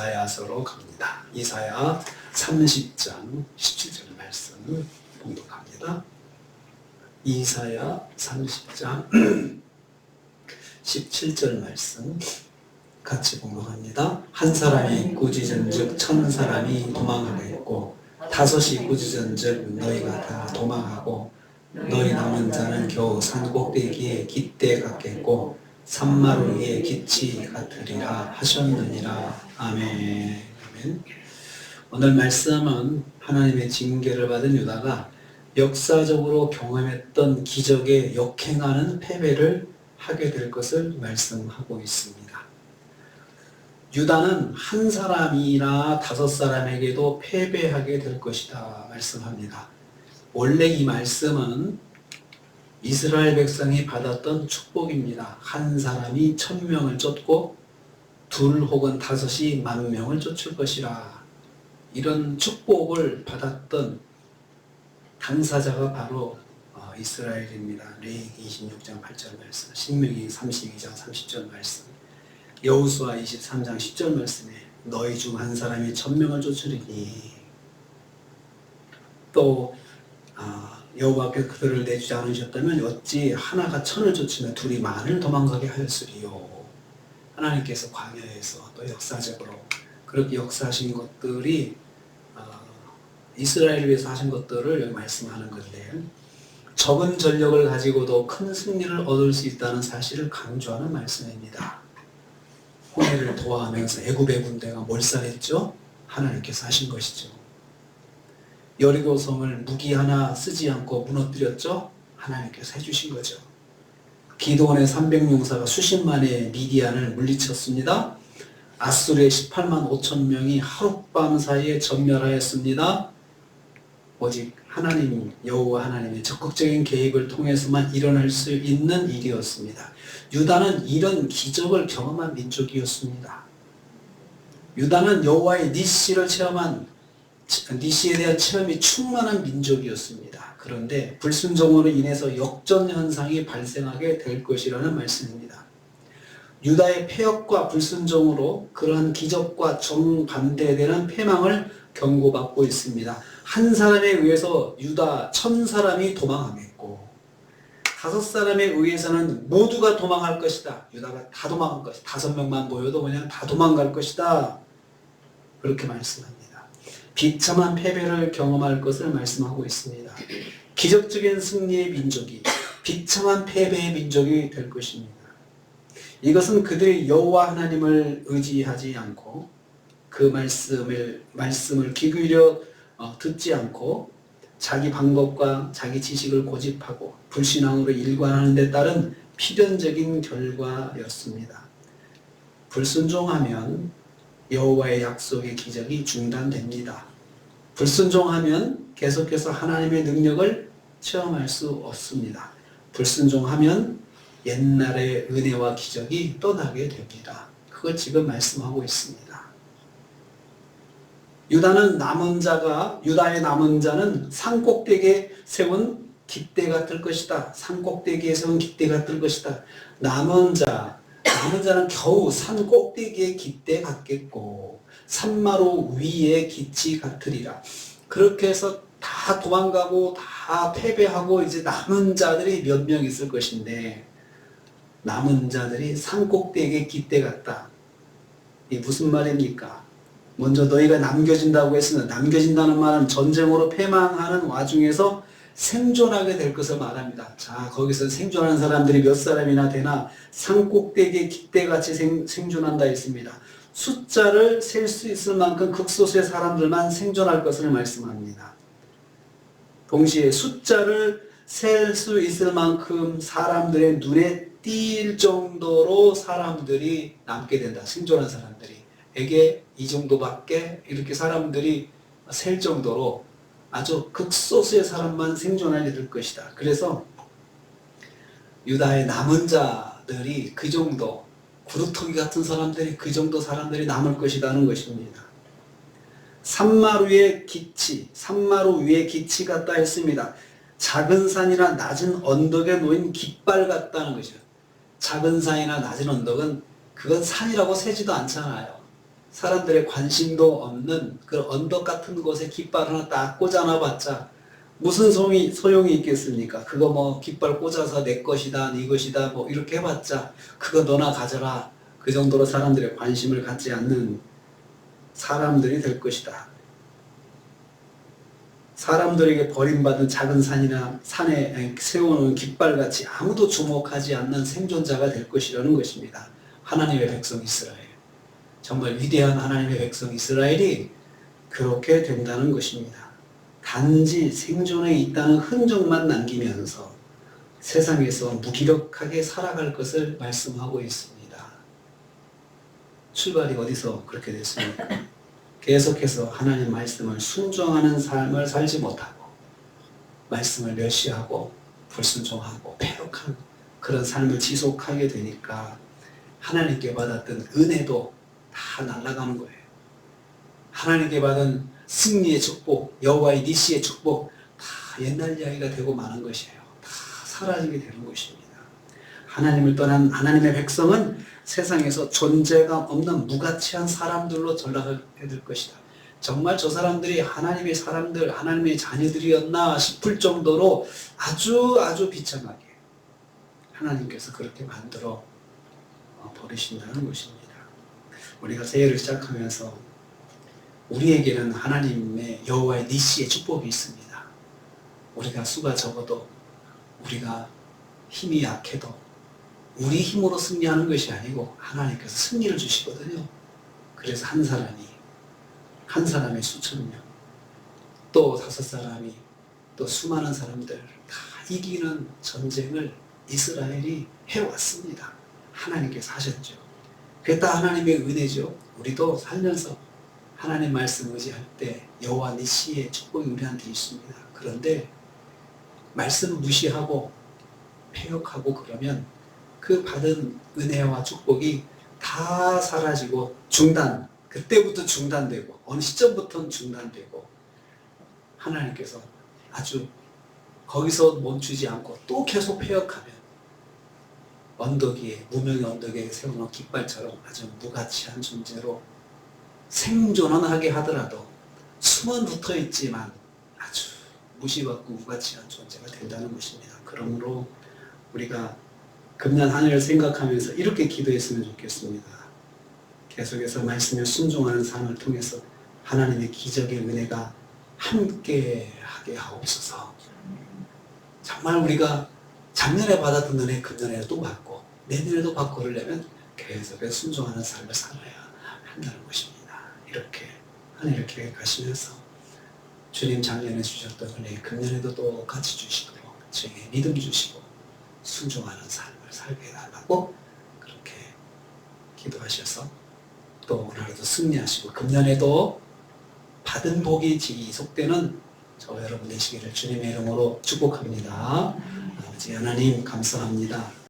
이사야서로 갑니다. 이사야 30장 17절 말씀 봉독합니다. 이사야 30장 17절 말씀 같이 봉독합니다. 한 사람이 꾸짖은즉 천 사람이 도망하겠고 다섯이 꾸짖은즉 너희가 다 도망하고 너희 남은 자는 겨우 산 꼭대기에 깃대 같겠고 산마루 위에 깃이 같으리라 하셨느니라. 아멘. 아멘. 오늘 말씀은 하나님의 징계를 받은 유다가 역사적으로 경험했던 기적에 역행하는 패배를 하게 될 것을 말씀하고 있습니다. 유다는 한 사람이나 다섯 사람에게도 패배하게 될 것이다 말씀합니다. 원래 이 말씀은 이스라엘 백성이 받았던 축복입니다. 한 사람이 1000명을 쫓고 둘 혹은 다섯이 10,000명을 쫓을 것이라. 이런 축복을 받았던 당사자가 바로 이스라엘입니다. 레위기 26장 8절 말씀, 신명기 32장 30절 말씀, 여호수아 23장 10절 말씀에 너희 중 한 사람이 1000명을 쫓으리니 또 여호와께서 그들을 내주지 않으셨다면 어찌 하나가 1000을 쫓으며 둘이 10,000을 도망가게 하였으리요. 하나님께서 광야에서 또 역사적으로 그렇게 역사하신 것들이 이스라엘을 위해서 하신 것들을 여기 말씀하는 건데, 적은 전력을 가지고도 큰 승리를 얻을 수 있다는 사실을 강조하는 말씀입니다. 홍해를 도하면서 애굽의 군대가 몰살했죠. 하나님께서 하신 것이죠. 여리고성을 무기 하나 쓰지 않고 무너뜨렸죠. 하나님께서 해주신 거죠. 기드온의 300용사가 수십만의 미디안을 물리쳤습니다. 아수르의 18만 5천 명이 하룻밤 사이에 전멸하였습니다. 오직 하나님, 여호와 하나님의 적극적인 계획을 통해서만 일어날 수 있는 일이었습니다. 유다는 이런 기적을 경험한 민족이었습니다. 유다는 여호와의 니시를 체험한, 니시에 대한 체험이 충만한 민족이었습니다. 그런데 불순종으로 인해서 역전 현상이 발생하게 될 것이라는 말씀입니다. 유다의 폐역과 불순종으로 그러한 기적과 정반대되는 패망을 경고받고 있습니다. 한 사람에 의해서 유다 1000사람이 도망하겠고, 5사람에 의해서는 모두가 도망할 것이다. 유다가 다 도망할 것이다. 5명만 모여도 그냥 다 도망갈 것이다. 그렇게 말씀합니다. 비참한 패배를 경험할 것을 말씀하고 있습니다. 기적적인 승리의 민족이 비참한 패배의 민족이 될 것입니다. 이것은 그들이 여호와 하나님을 의지하지 않고 그 말씀을 귀 기울여 듣지 않고 자기 방법과 자기 지식을 고집하고 불신앙으로 일관하는 데 따른 필연적인 결과였습니다. 불순종하면 여호와의 약속의 기적이 중단됩니다. 불순종하면 계속해서 하나님의 능력을 체험할 수 없습니다. 불순종하면 옛날의 은혜와 기적이 떠나게 됩니다. 그걸 지금 말씀하고 있습니다. 유다의 남은 자는 산꼭대기에 세운 깃대가 뜰 것이다. 산꼭대기에 세운 깃대가 뜰 것이다. 남은 자는 겨우 산 꼭대기에 깃대 같겠고 산마루 위에 깃이 같으리라. 그렇게 해서 다 도망가고 다 패배하고 이제 남은 자들이 몇 명 있을 것인데, 남은 자들이 산 꼭대기에 깃대 같다. 이게 무슨 말입니까? 먼저 너희가 남겨진다고 했으나, 남겨진다는 말은 전쟁으로 패망하는 와중에서 생존하게 될 것을 말합니다. 자, 거기서 생존하는 사람들이 몇 사람이나 되나? 산 꼭대기에 깃대같이 생존한다 했습니다. 숫자를 셀 수 있을 만큼 극소수의 사람들만 생존할 것을 말씀합니다. 동시에 숫자를 셀 수 있을 만큼 사람들의 눈에 띌 정도로 사람들이 남게 된다. 생존한 사람들에게 이 정도밖에 이렇게 사람들이 셀 정도로 아주 극소수의 사람만 생존하게 될 것이다. 그래서 유다의 남은 자들이 그 정도, 구루터기 같은 사람들이 그 정도 사람들이 남을 것이라는 것입니다. 산마루 위에 깃이 같다 했습니다. 작은 산이나 낮은 언덕에 놓인 깃발 같다는 것이죠. 작은 산이나 낮은 언덕은 그건 산이라고 세지도 않잖아요. 사람들의 관심도 없는 그 언덕 같은 곳에 깃발 하나 딱 꽂아놔봤자 무슨 소용이 있겠습니까? 그거 뭐 깃발 꽂아서 내 것이다, 네 것이다 뭐 이렇게 해봤자 그거 너나 가져라. 그 정도로 사람들의 관심을 갖지 않는 사람들이 될 것이다. 사람들에게 버림받은 작은 산이나 산에 세우는 깃발같이 아무도 주목하지 않는 생존자가 될 것이라는 것입니다. 하나님의 백성 이스라엘. 정말 위대한 하나님의 백성 이스라엘이 그렇게 된다는 것입니다. 단지 생존에 있다는 흔적만 남기면서 세상에서 무기력하게 살아갈 것을 말씀하고 있습니다. 출발이 어디서 그렇게 됐습니까? 계속해서 하나님 말씀을 순종하는 삶을 살지 못하고 말씀을 멸시하고 불순종하고 패역한 그런 삶을 지속하게 되니까 하나님께 받았던 은혜도 다 날아가는 거예요. 하나님께 받은 승리의 축복, 여호와의 니시의 축복 다 옛날 이야기가 되고 마는 것이에요. 다 사라지게 되는 것입니다. 하나님을 떠난 하나님의 백성은 세상에서 존재감 없는 무가치한 사람들로 전락하게 될 것이다. 정말 저 사람들이 하나님의 사람들, 하나님의 자녀들이었나 싶을 정도로 아주 비참하게 하나님께서 그렇게 만들어 버리신다는 것입니다. 우리가 새해를 시작하면서 우리에게는 하나님의 여호와의 니시의 축복이 있습니다. 우리가 수가 적어도 우리가 힘이 약해도 우리 힘으로 승리하는 것이 아니고 하나님께서 승리를 주시거든요. 그래서 한 사람의 수천 명, 또 5사람이, 또 수많은 사람들 다 이기는 전쟁을 이스라엘이 해왔습니다. 하나님께서 하셨죠. 그게 다 하나님의 은혜죠. 우리도 살면서 하나님 말씀 의지할 때 여호와 니시의 축복이 우리한테 있습니다. 그런데 말씀 무시하고 패역하고 그러면 그 받은 은혜와 축복이 다 사라지고 그때부터 중단되고 어느 시점부터는 중단되고 하나님께서 아주 거기서 멈추지 않고 또 계속 패역하면 언덕 위에 무명의 언덕 위에 세우는 깃발처럼 아주 무가치한 존재로 생존은 하게 하더라도 숨은 붙어있지만 아주 무시받고 무가치한 존재가 된다는 것입니다. 그러므로 우리가 금년 한 해를 생각하면서 이렇게 기도했으면 좋겠습니다. 계속해서 말씀에 순종하는 삶을 통해서 하나님의 기적의 은혜가 함께하게 하옵소서. 정말 우리가 작년에 받았던 은혜 금년에 또 받고 내년에도 받고 그러려면 계속해서 순종하는 삶을 살아야 한다는 것입니다. 이렇게 한 해를 계획하시면서 주님 작년에 주셨던 은혜 금년에도 똑같이 주시고 저에게 믿음 주시고 순종하는 삶을 살게 해달라고 그렇게 기도하셔서 또 오늘도 승리하시고 금년에도 받은 복이 지속되는 저와 여러분 되시기를 주님의 이름으로 축복합니다. 아버지 하나님 감사합니다.